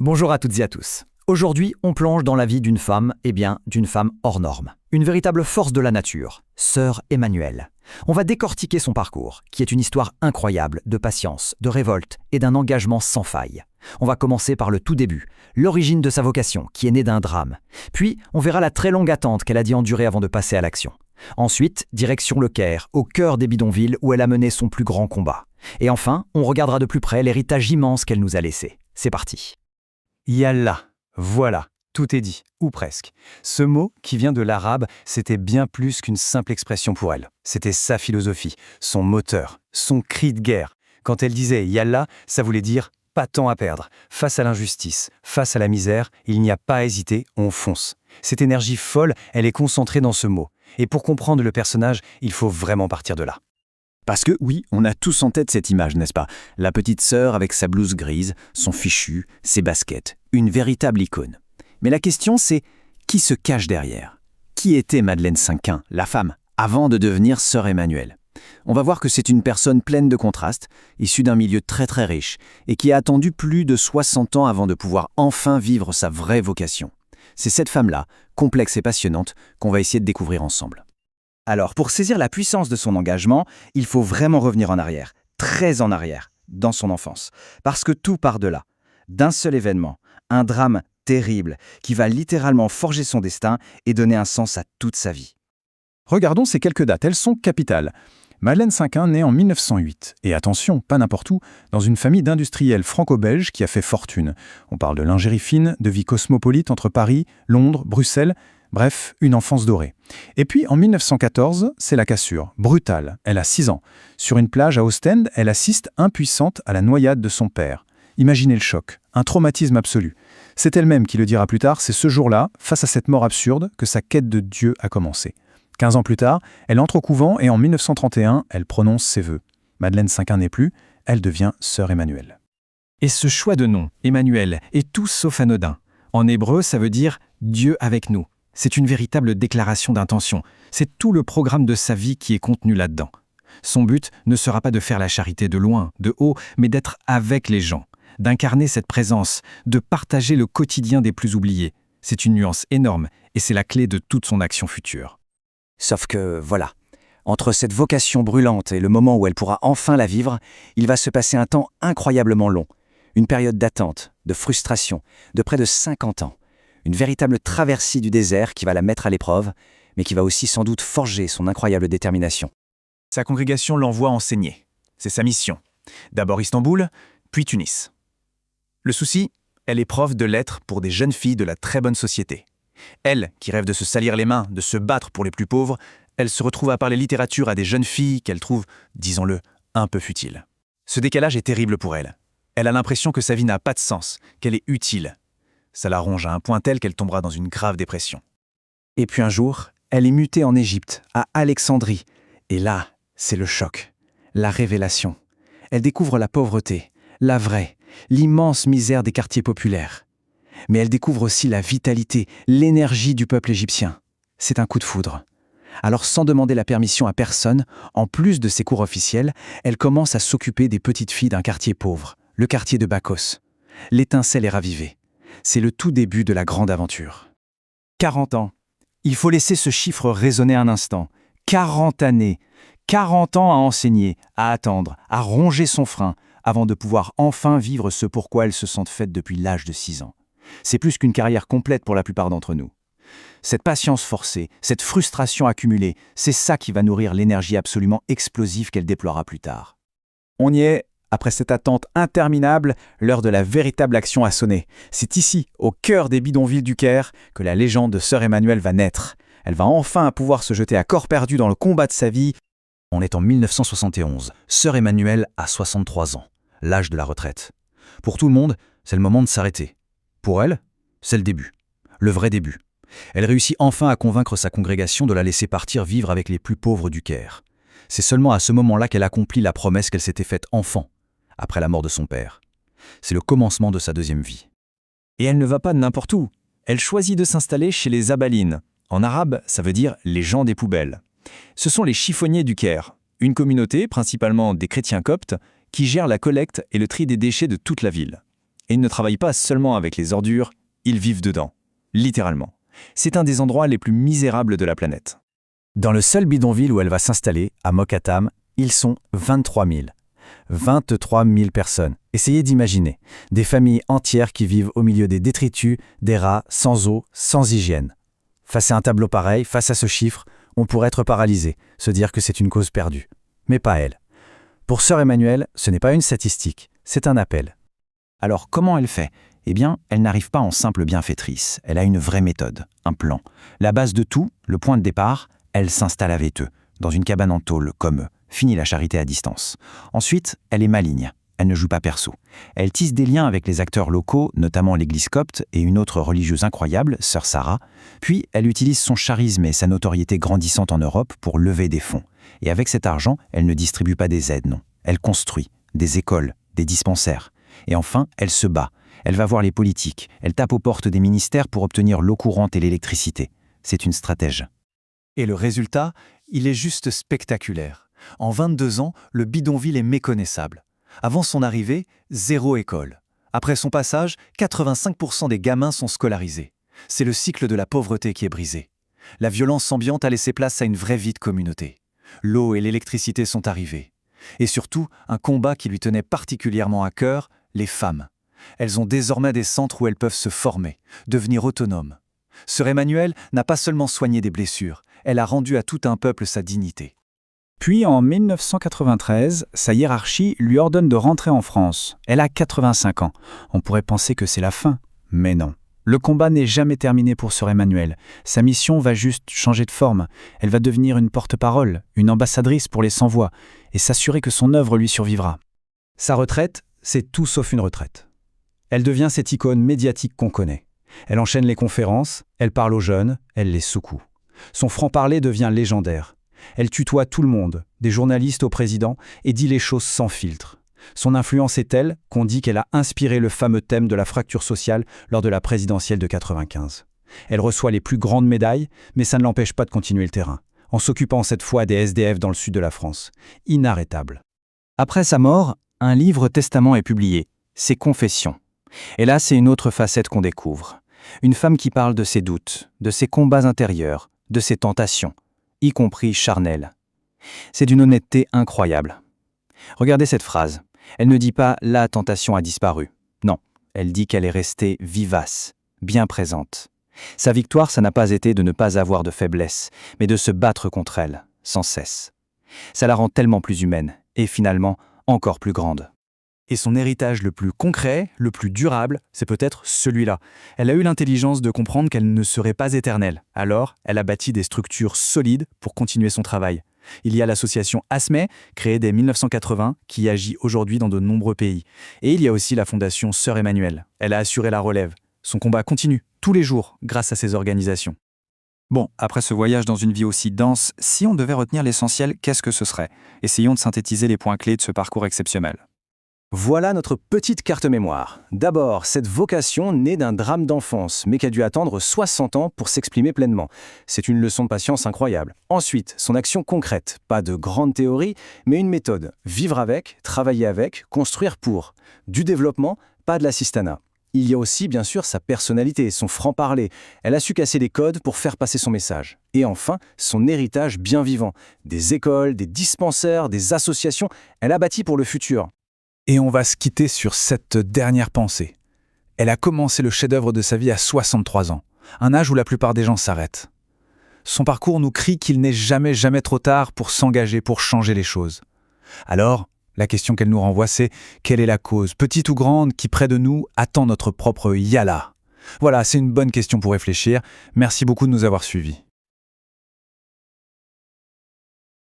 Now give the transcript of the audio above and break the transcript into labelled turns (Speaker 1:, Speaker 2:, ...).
Speaker 1: Bonjour à toutes et à tous. Aujourd'hui, on plonge dans la vie d'une femme, d'une femme hors norme. Une véritable force de la nature, Sœur Emmanuelle. On va décortiquer son parcours, qui est une histoire incroyable de patience, de révolte et d'un engagement sans faille. On va commencer par le tout début, l'origine de sa vocation, qui est née d'un drame. Puis, on verra la très longue attente qu'elle a dû endurer avant de passer à l'action. Ensuite, direction le Caire, au cœur des bidonvilles où elle a mené son plus grand combat. Et enfin, on regardera de plus près l'héritage immense qu'elle nous a laissé. C'est parti.
Speaker 2: Yallah, voilà, tout est dit, ou presque. Ce mot, qui vient de l'arabe, c'était bien plus qu'une simple expression pour elle. C'était sa philosophie, son moteur, son cri de guerre. Quand elle disait Yallah, ça voulait dire pas de temps à perdre. Face à l'injustice, face à la misère, il n'y a pas à hésiter, on fonce. Cette énergie folle, elle est concentrée dans ce mot. Et pour comprendre le personnage, il faut vraiment partir de là.
Speaker 3: Parce que oui, on a tous en tête cette image, n'est-ce pas? La petite sœur avec sa blouse grise, son fichu, ses baskets, une véritable icône. Mais la question c'est, qui se cache derrière? Qui était Madeleine Cinquin, la femme, avant de devenir Sœur Emmanuelle? On va voir que c'est une personne pleine de contrastes, issue d'un milieu très très riche, et qui a attendu plus de 60 ans avant de pouvoir enfin vivre sa vraie vocation. C'est cette femme-là, complexe et passionnante, qu'on va essayer de découvrir ensemble.
Speaker 4: Alors, pour saisir la puissance de son engagement, il faut vraiment revenir en arrière, très en arrière, dans son enfance. Parce que tout part de là, d'un seul événement, un drame terrible qui va littéralement forger son destin et donner un sens à toute sa vie.
Speaker 2: Regardons ces quelques dates, elles sont capitales. Madeleine Cinquin naît en 1908, et attention, pas n'importe où, dans une famille d'industriels franco-belges qui a fait fortune. On parle de lingerie fine, de vie cosmopolite entre Paris, Londres, Bruxelles. Bref, une enfance dorée. Et puis, en 1914, c'est la cassure, brutale. Elle a 6 ans. Sur une plage à Ostende, elle assiste impuissante à la noyade de son père. Imaginez le choc, un traumatisme absolu. C'est elle-même qui le dira plus tard, c'est ce jour-là, face à cette mort absurde, que sa quête de Dieu a commencé. 15 ans plus tard, elle entre au couvent et en 1931, elle prononce ses vœux. Madeleine Cinquin n'est plus, elle devient Sœur Emmanuelle.
Speaker 5: Et ce choix de nom, Emmanuel, est tout sauf anodin. En hébreu, ça veut dire « Dieu avec nous ». C'est une véritable déclaration d'intention. C'est tout le programme de sa vie qui est contenu là-dedans. Son but ne sera pas de faire la charité de loin, de haut, mais d'être avec les gens, d'incarner cette présence, de partager le quotidien des plus oubliés. C'est une nuance énorme et c'est la clé de toute son action future.
Speaker 3: Sauf que, voilà, entre cette vocation brûlante et le moment où elle pourra enfin la vivre, il va se passer un temps incroyablement long. Une période d'attente, de frustration, de près de 50 ans. Une véritable traversée du désert qui va la mettre à l'épreuve, mais qui va aussi sans doute forger son incroyable détermination.
Speaker 6: Sa congrégation l'envoie enseigner. C'est sa mission. D'abord Istanbul, puis Tunis. Le souci, elle est prof de lettres pour des jeunes filles de la très bonne société. Elle, qui rêve de se salir les mains, de se battre pour les plus pauvres, elle se retrouve à parler littérature à des jeunes filles qu'elle trouve, disons-le, un peu futiles. Ce décalage est terrible pour elle. Elle a l'impression que sa vie n'a pas de sens, qu'elle est utile. Ça la ronge à un point tel qu'elle tombera dans une grave dépression.
Speaker 4: Et puis un jour, elle est mutée en Égypte, à Alexandrie. Et là, c'est le choc, la révélation. Elle découvre la pauvreté, la vraie, l'immense misère des quartiers populaires. Mais elle découvre aussi la vitalité, l'énergie du peuple égyptien. C'est un coup de foudre. Alors sans demander la permission à personne, en plus de ses cours officiels, elle commence à s'occuper des petites filles d'un quartier pauvre, le quartier de Bakos. L'étincelle est ravivée. C'est le tout début de la grande aventure. 40 ans. Il faut laisser ce chiffre résonner un instant. 40 années. 40 ans à enseigner, à attendre, à ronger son frein, avant de pouvoir enfin vivre ce pourquoi elle se sent faite depuis l'âge de 6 ans. C'est plus qu'une carrière complète pour la plupart d'entre nous. Cette patience forcée, cette frustration accumulée, c'est ça qui va nourrir l'énergie absolument explosive qu'elle déploiera plus tard. On y est. Après cette attente interminable, l'heure de la véritable action a sonné. C'est ici, au cœur des bidonvilles du Caire, que la légende de Sœur Emmanuelle va naître. Elle va enfin pouvoir se jeter à corps perdu dans le combat de sa vie.
Speaker 1: On est en 1971. Sœur Emmanuelle a 63 ans, l'âge de la retraite. Pour tout le monde, c'est le moment de s'arrêter. Pour elle, c'est le début, le vrai début. Elle réussit enfin à convaincre sa congrégation de la laisser partir vivre avec les plus pauvres du Caire. C'est seulement à ce moment-là qu'elle accomplit la promesse qu'elle s'était faite enfant, après la mort de son père. C'est le commencement de sa deuxième vie.
Speaker 5: Et elle ne va pas n'importe où. Elle choisit de s'installer chez les Abalines. En arabe, ça veut dire les gens des poubelles. Ce sont les chiffonniers du Caire, une communauté, principalement des chrétiens coptes, qui gère la collecte et le tri des déchets de toute la ville.
Speaker 3: Et ils ne travaillent pas seulement avec les ordures, ils vivent dedans. Littéralement. C'est un des endroits les plus misérables de la planète.
Speaker 1: Dans le seul bidonville où elle va s'installer, à Mokattam, ils sont 23 000. 23 000 personnes. Essayez d'imaginer. Des familles entières qui vivent au milieu des détritus, des rats, sans eau, sans hygiène. Face à un tableau pareil, face à ce chiffre, on pourrait être paralysé, se dire que c'est une cause perdue. Mais pas elle. Pour sœur Emmanuelle, ce n'est pas une statistique, c'est un appel.
Speaker 3: Alors comment elle fait ? Eh bien, elle n'arrive pas en simple bienfaitrice. Elle a une vraie méthode, un plan. La base de tout, le point de départ, elle s'installe avec eux, dans une cabane en tôle, comme eux. Fini la charité à distance. Ensuite, elle est maligne. Elle ne joue pas perso. Elle tisse des liens avec les acteurs locaux, notamment l'église copte et une autre religieuse incroyable, sœur Sarah. Puis, elle utilise son charisme et sa notoriété grandissante en Europe pour lever des fonds. Et avec cet argent, elle ne distribue pas des aides, non. Elle construit des écoles, des dispensaires. Et enfin, elle se bat. Elle va voir les politiques. Elle tape aux portes des ministères pour obtenir l'eau courante et l'électricité. C'est une stratège.
Speaker 6: Et le résultat, il est juste spectaculaire. En 22 ans, le bidonville est méconnaissable. Avant son arrivée, 0 école. Après son passage, 85% des gamins sont scolarisés. C'est le cycle de la pauvreté qui est brisé. La violence ambiante a laissé place à une vraie vie de communauté. L'eau et l'électricité sont arrivées. Et surtout, un combat qui lui tenait particulièrement à cœur, les femmes. Elles ont désormais des centres où elles peuvent se former, devenir autonomes. Sœur Emmanuelle n'a pas seulement soigné des blessures, elle a rendu à tout un peuple sa dignité.
Speaker 5: Puis en 1993, sa hiérarchie lui ordonne de rentrer en France. Elle a 85 ans. On pourrait penser que c'est la fin, mais non. Le combat n'est jamais terminé pour sœur Emmanuelle. Sa mission va juste changer de forme. Elle va devenir une porte-parole, une ambassadrice pour les sans-voix, et s'assurer que son œuvre lui survivra.
Speaker 1: Sa retraite, c'est tout sauf une retraite. Elle devient cette icône médiatique qu'on connaît. Elle enchaîne les conférences, elle parle aux jeunes, elle les secoue. Son franc-parler devient légendaire. Elle tutoie tout le monde, des journalistes au président, et dit les choses sans filtre. Son influence est telle qu'on dit qu'elle a inspiré le fameux thème de la fracture sociale lors de la présidentielle de 1995. Elle reçoit les plus grandes médailles, mais ça ne l'empêche pas de continuer le terrain, en s'occupant cette fois des SDF dans le sud de la France. Inarrêtable.
Speaker 3: Après sa mort, un livre testament est publié, Ses Confessions. Et là, c'est une autre facette qu'on découvre. Une femme qui parle de ses doutes, de ses combats intérieurs, de ses tentations, y compris charnelles. C'est d'une honnêteté incroyable. Regardez cette phrase. Elle ne dit pas « la tentation a disparu ». Non, elle dit qu'elle est restée vivace, bien présente. Sa victoire, ça n'a pas été de ne pas avoir de faiblesse, mais de se battre contre elle, sans cesse. Ça la rend tellement plus humaine, et finalement, encore plus grande.
Speaker 6: Et son héritage le plus concret, le plus durable, c'est peut-être celui-là. Elle a eu l'intelligence de comprendre qu'elle ne serait pas éternelle. Alors, elle a bâti des structures solides pour continuer son travail. Il y a l'association ASME, créée dès 1980, qui agit aujourd'hui dans de nombreux pays. Et il y a aussi la fondation Sœur Emmanuelle. Elle a assuré la relève. Son combat continue, tous les jours, grâce à ces organisations.
Speaker 5: Bon, après ce voyage dans une vie aussi dense, si on devait retenir l'essentiel, qu'est-ce que ce serait ? Essayons de synthétiser les points clés de ce parcours exceptionnel.
Speaker 1: Voilà notre petite carte mémoire. D'abord, cette vocation née d'un drame d'enfance, mais qui a dû attendre 60 ans pour s'exprimer pleinement. C'est une leçon de patience incroyable. Ensuite, son action concrète. Pas de grande théorie, mais une méthode. Vivre avec, travailler avec, construire pour. Du développement, pas de l'assistanat. Il y a aussi, bien sûr, sa personnalité, son franc-parler. Elle a su casser les codes pour faire passer son message. Et enfin, son héritage bien vivant. Des écoles, des dispensaires, des associations. Elle a bâti pour le futur.
Speaker 2: Et on va se quitter sur cette dernière pensée. Elle a commencé le chef-d'œuvre de sa vie à 63 ans, un âge où la plupart des gens s'arrêtent. Son parcours nous crie qu'il n'est jamais trop tard pour s'engager, pour changer les choses. Alors, la question qu'elle nous renvoie, c'est quelle est la cause, petite ou grande, qui près de nous attend notre propre Yalla ? Voilà, c'est une bonne question pour réfléchir. Merci beaucoup de nous avoir suivis.